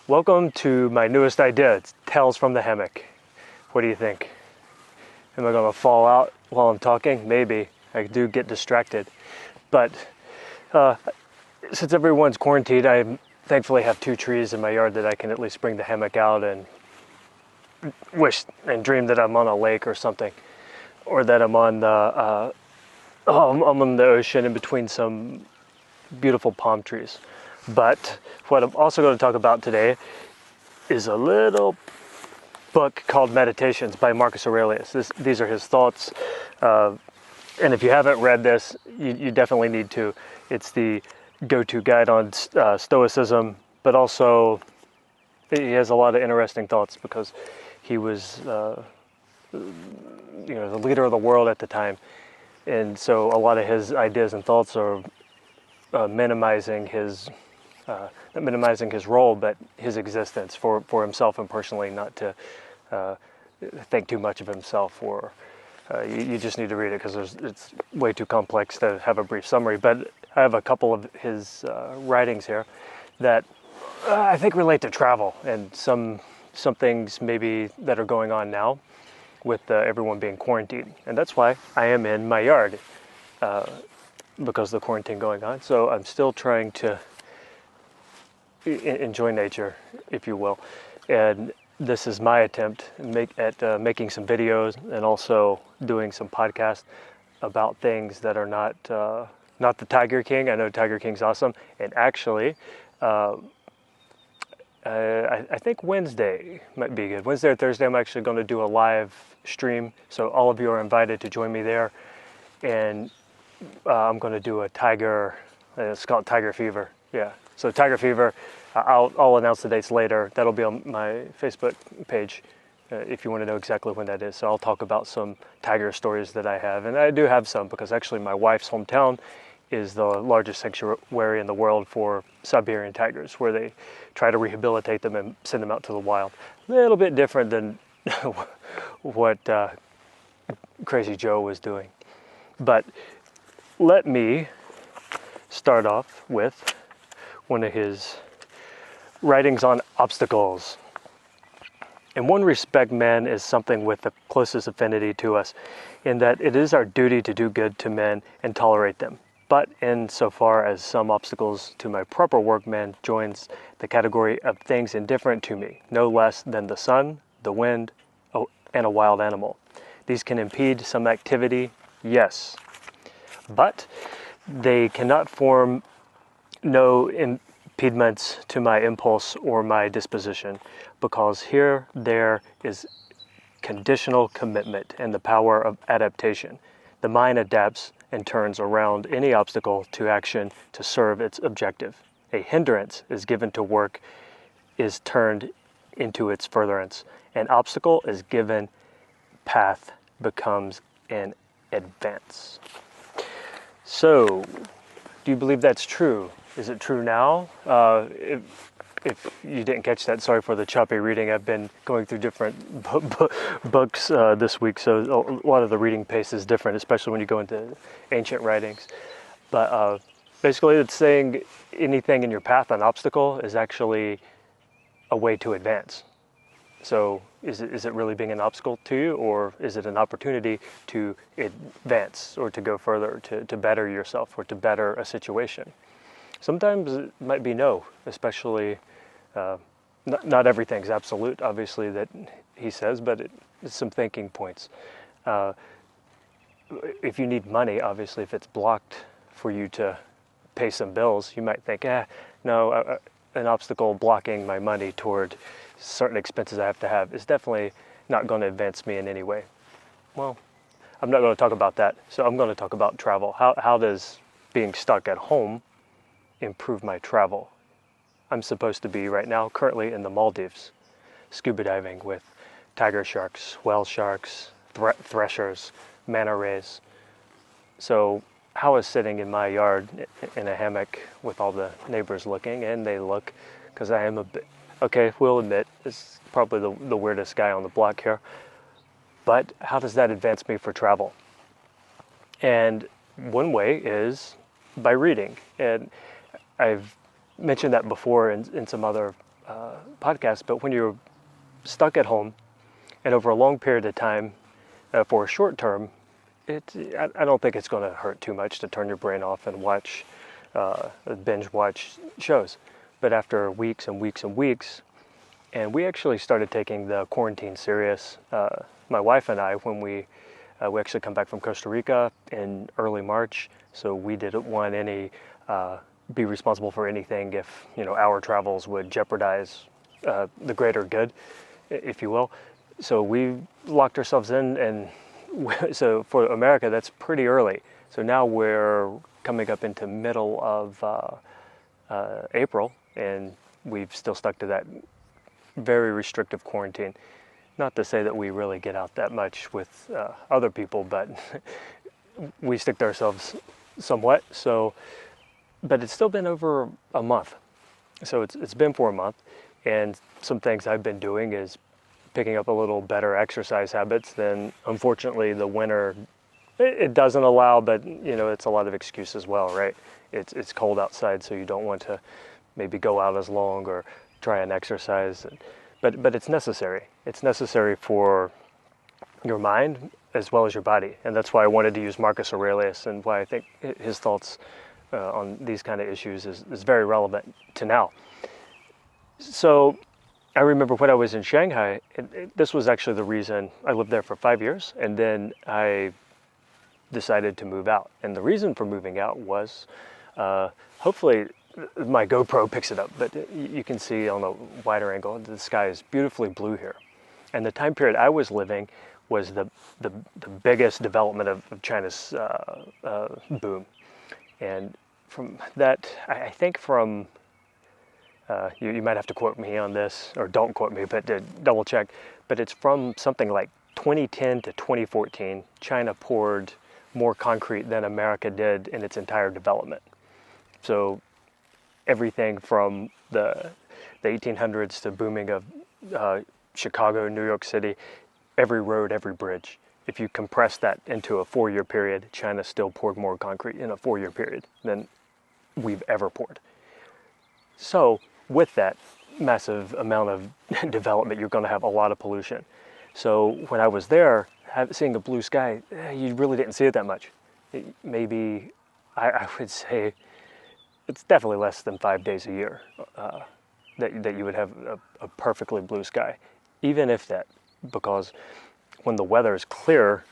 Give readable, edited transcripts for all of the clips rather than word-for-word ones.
Welcome to my newest idea. It's Tales from the Hammock. What do you think? Am I going to fall out while I'm talking? Maybe. I do get distracted. But since everyone's quarantined, I thankfully have 2 trees in my yard that I can at least bring the hammock out and wish and dream that I'm on a lake or something. Or that I'm on I'm on the ocean in between some beautiful palm trees. But what I'm also going to talk about today is a little book called Meditations by Marcus Aurelius. These are his thoughts. And if you haven't read this, you definitely need to. It's the go-to guide on Stoicism, but also he has a lot of interesting thoughts because he was the leader of the world at the time. And so a lot of his ideas and thoughts are minimizing his not minimizing his role, but his existence for himself and personally, not to think too much of himself. Or you just need to read it because it's way too complex to have a brief summary. But I have a couple of his writings here that I think relate to travel and some things maybe that are going on now with everyone being quarantined. And that's why I am in my yard because of the quarantine going on. So I'm still trying to enjoy nature, if you will. And this is my attempt at making some videos and also doing some podcasts about things that are not the Tiger King. I know Tiger King's awesome. And actually, I think Wednesday might be good. Wednesday or Thursday, I'm actually going to do a live stream. So all of you are invited to join me there. And I'm going to do a tiger, it's called Tiger Fever. Yeah. So Tiger Fever, I'll announce the dates later. That'll be on my Facebook page if you want to know exactly when that is. So I'll talk about some tiger stories that I have. And I do have some because actually my wife's hometown is the largest sanctuary in the world for Siberian tigers, where they try to rehabilitate them and send them out to the wild. A little bit different than what Crazy Joe was doing. But let me start off with one of his writings on obstacles. In one respect, man is something with the closest affinity to us, in that it is our duty to do good to men and tolerate them. But insofar as some obstacles to my proper work, man joins the category of things indifferent to me, no less than the sun, the wind, and a wild animal. These can impede some activity, yes, but they cannot form no impediments to my impulse or my disposition, because here there is conditional commitment and the power of adaptation. The mind adapts and turns around any obstacle to action to serve its objective. A hindrance is given to work, is turned into its furtherance. An obstacle is given, path becomes an advance. So, do you believe that's true? Is it true now? If you didn't catch that, sorry for the choppy reading. I've been going through different books this week, so a lot of the reading pace is different, especially when you go into ancient writings. But basically it's saying anything in your path, an obstacle, is actually a way to advance. So is it really being an obstacle to you, or is it an opportunity to advance or to go further, to better yourself or to better a situation? Sometimes it might be no, especially not everything's absolute, obviously, that he says, but it's some thinking points. If you need money, obviously, if it's blocked for you to pay some bills, you might think, no, an obstacle blocking my money toward certain expenses I have to have is definitely not going to advance me in any way. Well, I'm not going to talk about that, so I'm going to talk about travel. How does being stuck at home improve my travel? I'm supposed to be right now currently in the Maldives, scuba diving with tiger sharks, whale sharks, threshers, manta rays. So how is sitting in my yard in a hammock with all the neighbors looking, and they look, because I am a bit, okay, we'll admit, it's probably the weirdest guy on the block here, but how does that advance me for travel? And one way is by reading. And I've mentioned that before in some other podcast, but when you're stuck at home and over a long period of time for a short term, I don't think it's going to hurt too much to turn your brain off and watch, binge watch shows. But after weeks and weeks and weeks, and we actually started taking the quarantine serious, my wife and I, when we actually come back from Costa Rica in early March, so we didn't want be responsible for anything if our travels would jeopardize the greater good, if you will. So we locked ourselves in, and so for America, that's pretty early. So now we're coming up into middle of April, and we've still stuck to that very restrictive quarantine. Not to say that we really get out that much with other people, but we stick to ourselves somewhat. So, but it's still been over a month. So it's been for a month, and some things I've been doing is picking up a little better exercise habits than, unfortunately, the winter it doesn't allow. But it's a lot of excuse as well, right? It's cold outside, so you don't want to maybe go out as long or try and exercise. But it's necessary. It's necessary for your mind as well as your body, and that's why I wanted to use Marcus Aurelius, and why I think his thoughts on these kind of issues is very relevant to now. So I remember when I was in Shanghai, this was actually the reason I lived there for 5 years, and then I decided to move out. And the reason for moving out was, hopefully my GoPro picks it up, but you can see on a wider angle, the sky is beautifully blue here. And the time period I was living was the biggest development of China's boom. And from that, I think from, you might have to quote me on this, or don't quote me, but double check, but it's from something like 2010 to 2014, China poured more concrete than America did in its entire development. So everything from the 1800s to booming of Chicago, New York City, every road, every bridge. If you compress that into a 4-year period, China still poured more concrete in a 4-year period than we've ever poured. So with that massive amount of development, you're going to have a lot of pollution. So when I was there, seeing a blue sky, you really didn't see it that much. Maybe, I would say, it's definitely less than 5 days a year that you would have a perfectly blue sky, even if that, because when the weather is clear,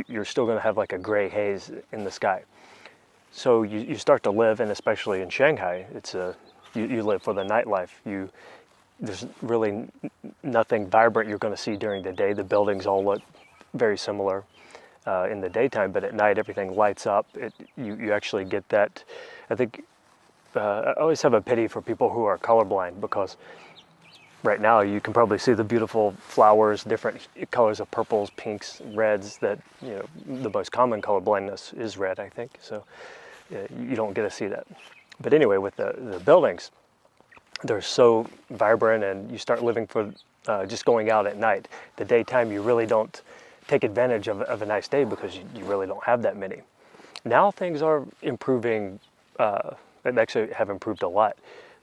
you're still going to have like a gray haze in the sky. So you start to live, and especially in Shanghai, you live for the nightlife. There's really nothing vibrant you're going to see during the day. The buildings all look very similar in the daytime, but at night everything lights up. You actually get that. I think I always have a pity for people who are colorblind, because right now you can probably see the beautiful flowers, different colors of purples, pinks, reds. That the most common color blindness is red, I think. So you don't get to see that. But anyway, with the buildings, they're so vibrant, and you start living for just going out at night. The daytime, you really don't take advantage of a nice day, because you really don't have that many. Now things are improving. They actually have improved a lot,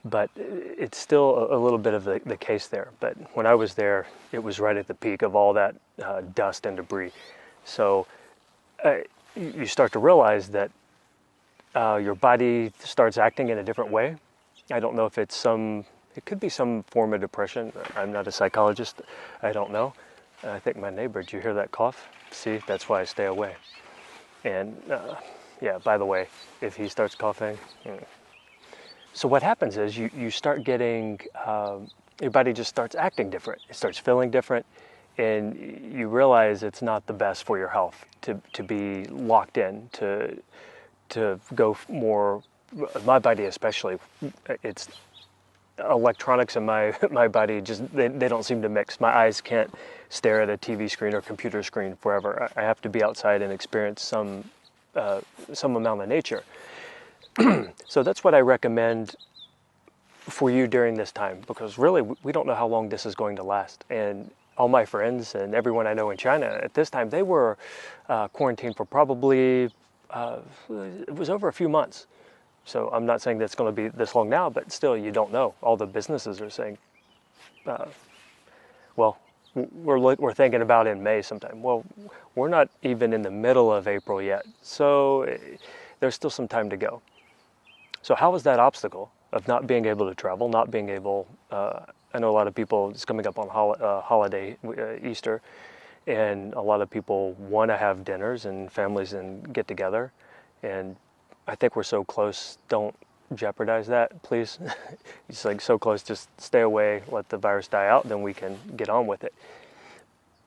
but it's still a little bit of the case there. But when I was there, it was right at the peak of all that dust and debris. So you start to realize that your body starts acting in a different way. I don't know if it could be some form of depression. I'm not a psychologist. I don't know. I think my neighbor, did you hear that cough? See, that's why I stay away. And yeah, by the way, if he starts coughing. So what happens is you start getting, your body just starts acting different. It starts feeling different, and you realize it's not the best for your health to be locked in, to go more, my body especially, it's electronics in my body, just they don't seem to mix. My eyes can't stare at a TV screen or computer screen forever. I have to be outside and experience some amount of nature. So that's what I recommend for you during this time, because really we don't know how long this is going to last. And all my friends and everyone I know in China at this time, they were quarantined for probably, it was over a few months. So I'm not saying that's going to be this long now, but still, you don't know. All the businesses are saying, well, we're thinking about in May sometime. Well, we're not even in the middle of April yet, so there's still some time to go. So how is that obstacle of not being able to travel, not being able, I know a lot of people, it's coming up on holiday, Easter, and a lot of people want to have dinners and families and get together. And I think we're so close, don't jeopardize that, please. It's like so close, just stay away, let the virus die out, then we can get on with it.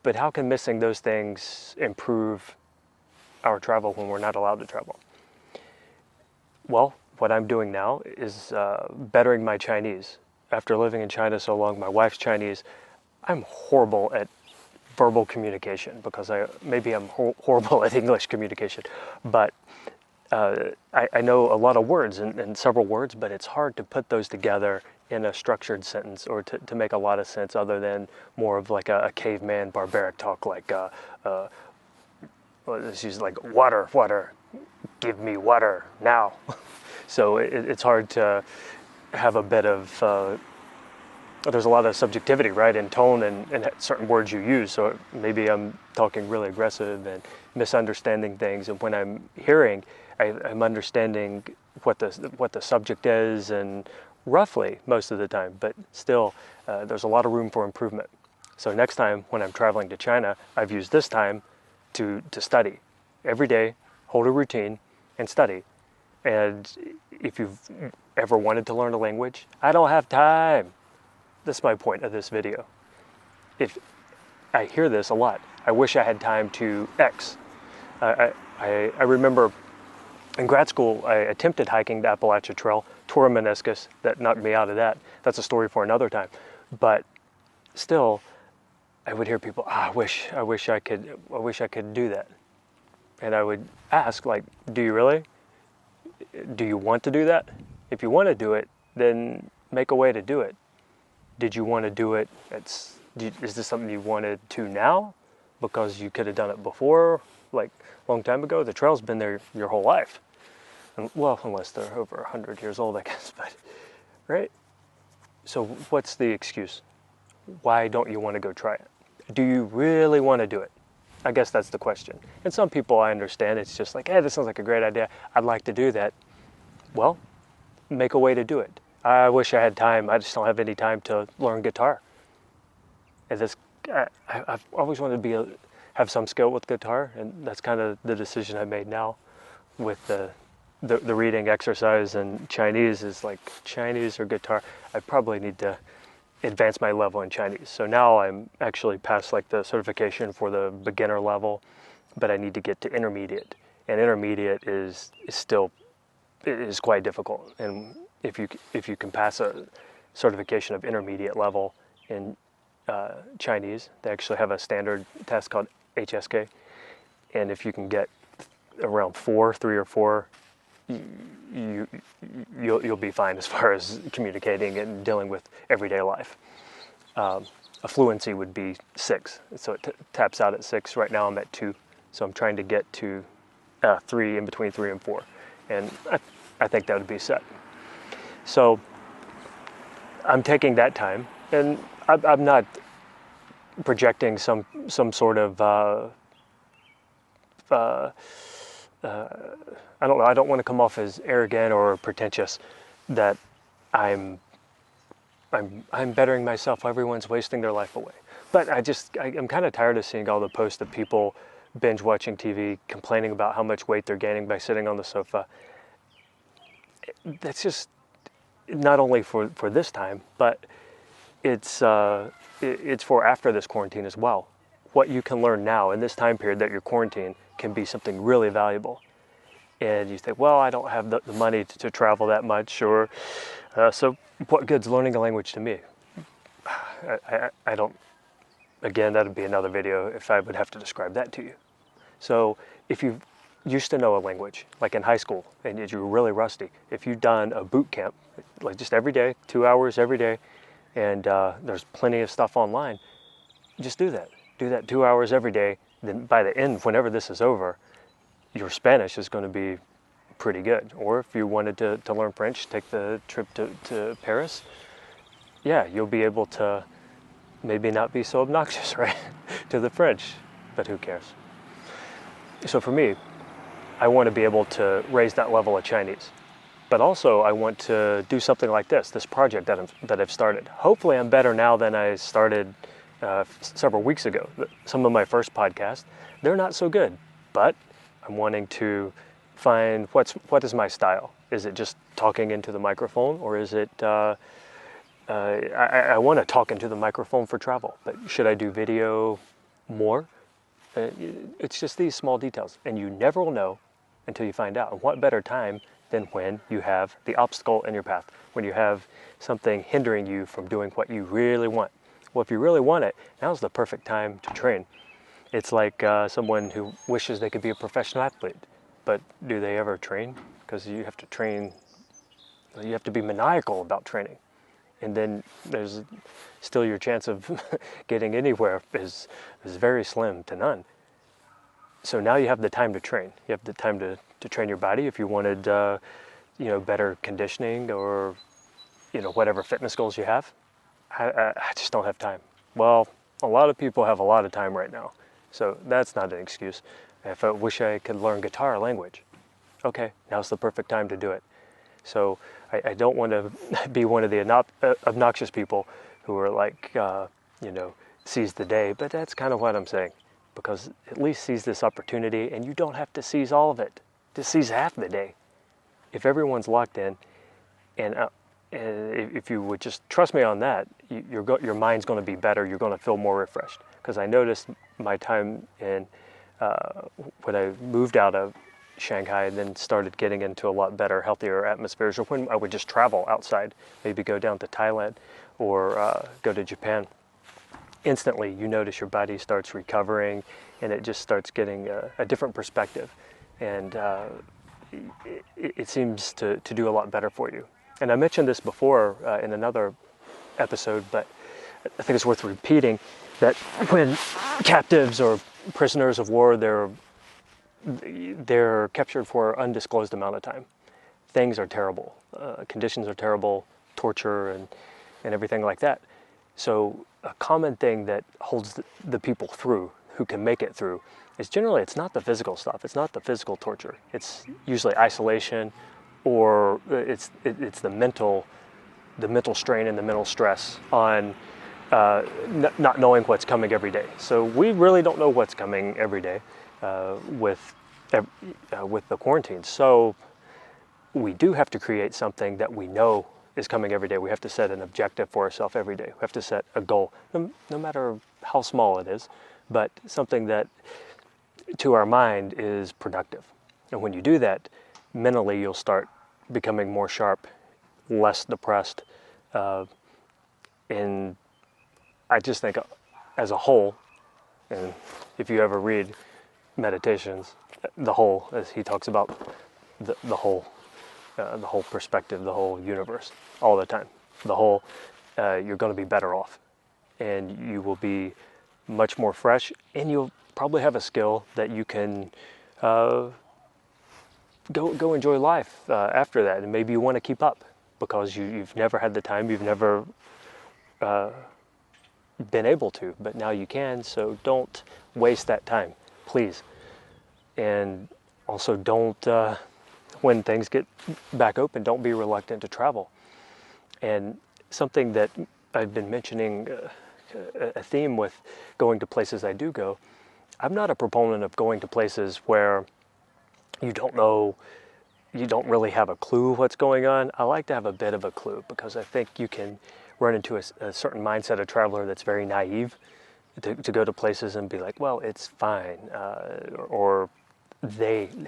But how can missing those things improve our travel when we're not allowed to travel? Well, what I'm doing now is bettering my Chinese. After living in China so long, my wife's Chinese, I'm horrible at verbal communication because maybe I'm horrible at English communication, but I know a lot of words and several words, but it's hard to put those together in a structured sentence or to make a lot of sense other than more of like a caveman barbaric talk, like let's use like water, give me water now. So it's hard to have a bit of there's a lot of subjectivity, right, in tone and certain words you use. So maybe I'm talking really aggressive and misunderstanding things. And when I'm hearing, I'm understanding what the subject is, and roughly most of the time. But still, there's a lot of room for improvement. So next time when I'm traveling to China, I've used this time to study every day, hold a routine, and study. And if you've ever wanted to learn a language, I don't have time. That's my point of this video. If I hear this a lot, I wish I had time to X. I remember in grad school, I attempted hiking the Appalachia Trail, tore a meniscus, that knocked me out of that. That's a story for another time. But still, I would hear people, I wish I could do that. And I would ask, like, do you really? Do you want to do that? If you want to do it, then make a way to do it. Did you want to do it? Is this something you wanted to now? Because you could have done it before, like a long time ago. The trail's been there your whole life. And, well, unless they're over 100 years old, I guess. But right? So what's the excuse? Why don't you want to go try it? Do you really want to do it? I guess that's the question. And some people, I understand, it's just like, hey, this sounds like a great idea. I'd like to do that. Well, make a way to do it. I wish I had time. I just don't have any time to learn guitar. And I've always wanted to have some skill with guitar, and that's kind of the decision I made now with the reading exercise and Chinese is like Chinese or guitar. I probably need to advance my level in Chinese. So now I'm actually past like the certification for the beginner level, but I need to get to intermediate. And intermediate is quite difficult. And if you can pass a certification of intermediate level in Chinese, they actually have a standard test called HSK, and if you can get around 3 or 4, you'll be fine as far as communicating and dealing with everyday life. A fluency would be 6, so it taps out at 6. Right now I'm at 2, so I'm trying to get to 3, in between 3 and 4, and I think that would be set. So I'm taking that time, and I'm not projecting some sort of I don't know. I don't want to come off as arrogant or pretentious that I'm bettering myself. Everyone's wasting their life away. But I'm kind of tired of seeing all the posts of people binge watching TV, complaining about how much weight they're gaining by sitting on the sofa. That's just not only for this time, but it's for after this quarantine as well. What you can learn now in this time period that you're quarantined can be something really valuable. And you think, well, I don't have the money to travel that much, or so what good's learning a language to me? I don't. Again, that would be another video if I would have to describe that to you. So if you used to know a language, like in high school, and you were really rusty, if you've done a boot camp, like just every day, 2 hours every day, and there's plenty of stuff online, just do that. Do that 2 hours every day. Then by the end, whenever this is over, your Spanish is going to be pretty good. Or if you wanted to learn French, take the trip to Paris, yeah, you'll be able to maybe not be so obnoxious, right, to the French, but who cares? So for me, I want to be able to raise that level of Chinese. But also I want to do something like this project that I've started. Hopefully I'm better now than I started several weeks ago. Some of my first podcasts, they're not so good, but I'm wanting to find what is my style. Is it just talking into the microphone, or is it, I want to talk into the microphone for travel, but should I do video more? It's just these small details, and you never will know until you find out. And what better time than when you have the obstacle in your path, when you have something hindering you from doing what you really want. Well, if you really want it, now's the perfect time to train. It's like someone who wishes they could be a professional athlete, but do they ever train? Because you have to train, you have to be maniacal about training. And then there's still your chance of getting anywhere is very slim to none. So now you have the time to train. You have the time to train your body if you wanted, better conditioning or, whatever fitness goals you have. I just don't have time. Well, a lot of people have a lot of time right now, so that's not an excuse. If I wish I could learn guitar language, okay, now's the perfect time to do it. So I don't want to be one of the obnoxious people who are like, seize the day, but that's kind of what I'm saying. Because at least seize this opportunity, and you don't have to seize all of it. Just seize half the day. If everyone's locked in, and if you would just trust me on that, your mind's going to be better. You're going to feel more refreshed. Because I noticed my time in when I moved out of Shanghai and then started getting into a lot better, healthier atmospheres, or when I would just travel outside, maybe go down to Thailand or go to Japan. Instantly you notice your body starts recovering, and it just starts getting a different perspective, and it seems to do a lot better for you. And I mentioned this before in another episode, but I think it's worth repeating that when captives or prisoners of war, they're captured for an undisclosed amount of time. Things are terrible, conditions are terrible, torture and everything like that. So a common thing that holds the people through, who can make it through, is generally it's not the physical stuff. It's not the physical torture. It's usually isolation, or it's the mental strain and the mental stress on not knowing what's coming every day. So we really don't know what's coming every day with the quarantine. So we do have to create something that we know is coming every day. We have to set an objective for ourselves every day. We have to set a goal, no matter how small it is, but something that to our mind is productive. And when you do that, mentally you'll start becoming more sharp, less depressed. And I just think as a whole, and if you ever read Meditations, the whole, as he talks about the whole perspective, the whole universe, all the time. The whole, you're going to be better off, and you will be much more fresh, and you'll probably have a skill that you can go enjoy life after that, and maybe you want to keep up because you've never had the time, you've never been able to, but now you can. So don't waste that time, please. And also don't. When things get back open, don't be reluctant to travel. And something that I've been mentioning, a theme with going to places I do go, I'm not a proponent of going to places where you don't know, you don't really have a clue what's going on. I like to have a bit of a clue, because I think you can run into a certain mindset of traveler that's very naive to go to places and be like, well, it's fine, or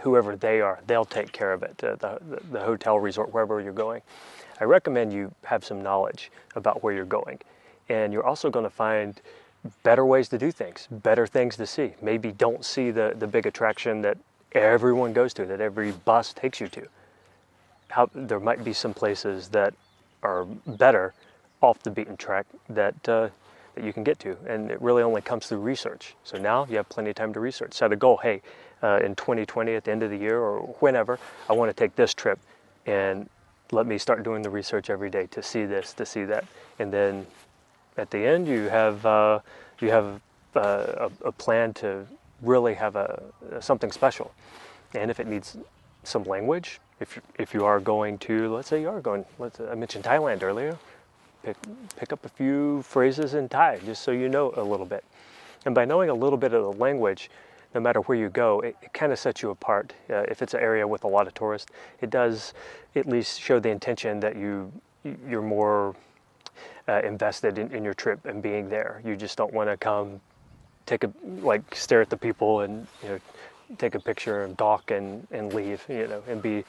whoever they are, they'll take care of it, the hotel, resort, wherever you're going. I recommend you have some knowledge about where you're going. And you're also going to find better ways to do things, better things to see. Maybe don't see the big attraction that everyone goes to, that every bus takes you to. There might be some places that are better off the beaten track that you can get to, and it really only comes through research. So now you have plenty of time to research. Set a goal. Hey, in 2020 at the end of the year or whenever, I want to take this trip and let me start doing the research every day to see this, to see that. And then at the end, you have a plan to really have something special. And if it needs some language, if you are going to, let's say you are going, I mentioned Thailand earlier, pick up a few phrases in Thai just so you know a little bit. And by knowing a little bit of the language, no matter where you go, it kind of sets you apart. If it's an area with a lot of tourists, it does at least show the intention that you're more invested in your trip and being there. You just don't want to come stare at the people and take a picture and dock and leave, and be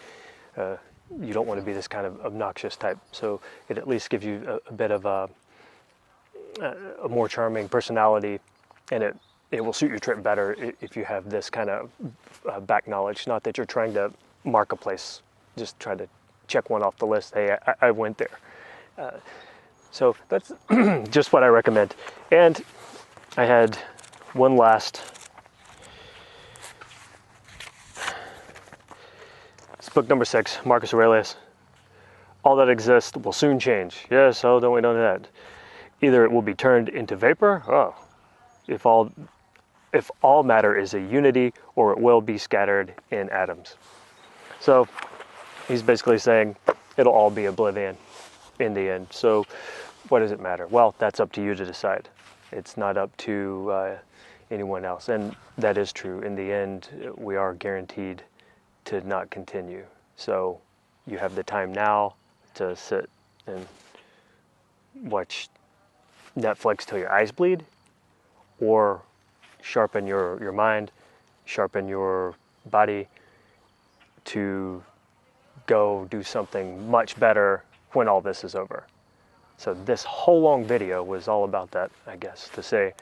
you don't want to be this kind of obnoxious type. So it at least gives you a bit of a more charming personality, and it will suit your trip better if you have this kind of back knowledge. Not that you're trying to mark a place, just try to check one off the list. Hey, I went there. So that's just what I recommend. And I had one last. It's book number 6, Marcus Aurelius. All that exists will soon change. Yes, oh, don't we know that? Either it will be turned into vapor, if all matter is a unity, or it will be scattered in atoms. So he's basically saying it'll all be oblivion in the end. So what does it matter? Well, that's up to you to decide. It's not up to anyone else. And that is true. In the end, we are guaranteed to not continue. So you have the time now to sit and watch Netflix till your eyes bleed, or sharpen your mind, sharpen your body to go do something much better when all this is over. So this whole long video was all about that, I guess, to say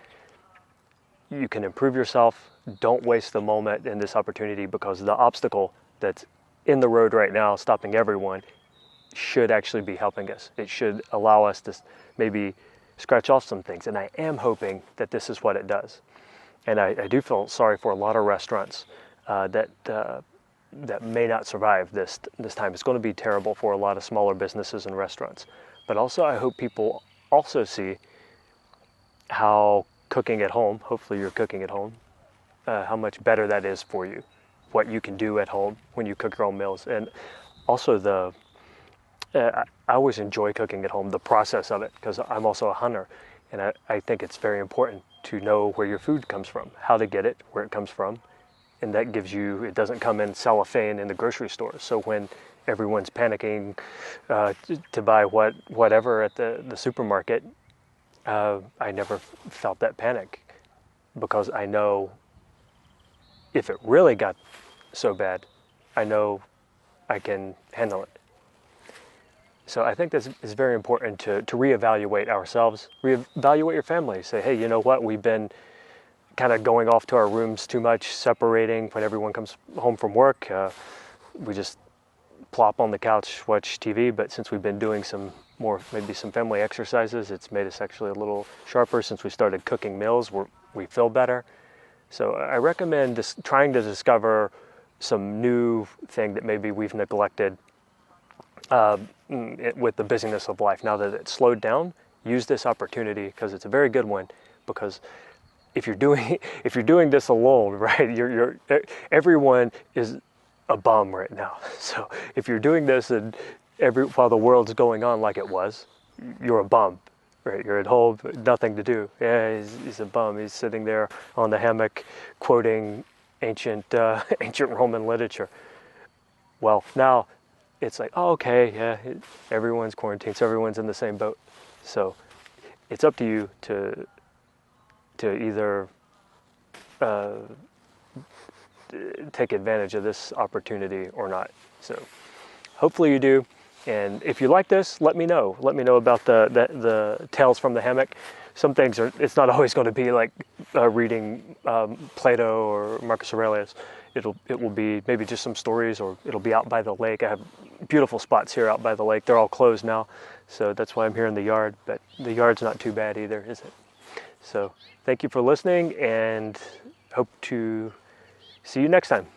you can improve yourself. Don't waste the moment in this opportunity, because the obstacle that's in the road right now, stopping everyone, should actually be helping us. It should allow us to maybe scratch off some things. And I am hoping that this is what it does. And I do feel sorry for a lot of restaurants that may not survive this time. It's going to be terrible for a lot of smaller businesses and restaurants. But also, I hope people also see how cooking at home, hopefully you're cooking at home, how much better that is for you, what you can do at home when you cook your own meals. And also I always enjoy cooking at home, the process of it, because I'm also a hunter. And I think it's very important to know where your food comes from, how to get it, where it comes from. And that gives you, it doesn't come in cellophane in the grocery store. So when everyone's panicking to buy whatever at the supermarket, I never felt that panic, because I know if it really got so bad, I know I can handle it. So I think this is very important to reevaluate ourselves, reevaluate your family. Say, hey, you know what? We've been kind of going off to our rooms too much, separating when everyone comes home from work. We just plop on the couch, watch TV. But since we've been doing maybe some family exercises, it's made us actually a little sharper. Since we started cooking meals, we feel better. So I recommend trying to discover some new thing that maybe we've neglected with the busyness of life. Now that it's slowed down, use this opportunity, because it's a very good one. Because if you're doing this alone, right, everyone is a bum right now. So if you're doing this and while the world's going on like it was, you're a bum, right? You're at home, nothing to do. Yeah, he's a bum. He's sitting there on the hammock quoting ancient Roman literature. Well, now it's like, oh, okay, yeah, everyone's quarantined, so everyone's in the same boat. So it's up to you to either take advantage of this opportunity or not. So hopefully you do. And if you like this, let me know. Let me know about the Tales from the Hammock. Some things it's not always going to be like reading Plato or Marcus Aurelius. It will be maybe just some stories, or it'll be out by the lake. I have beautiful spots here out by the lake. They're all closed now, so that's why I'm here in the yard. But the yard's not too bad either, is it? So thank you for listening, and hope to See you next time.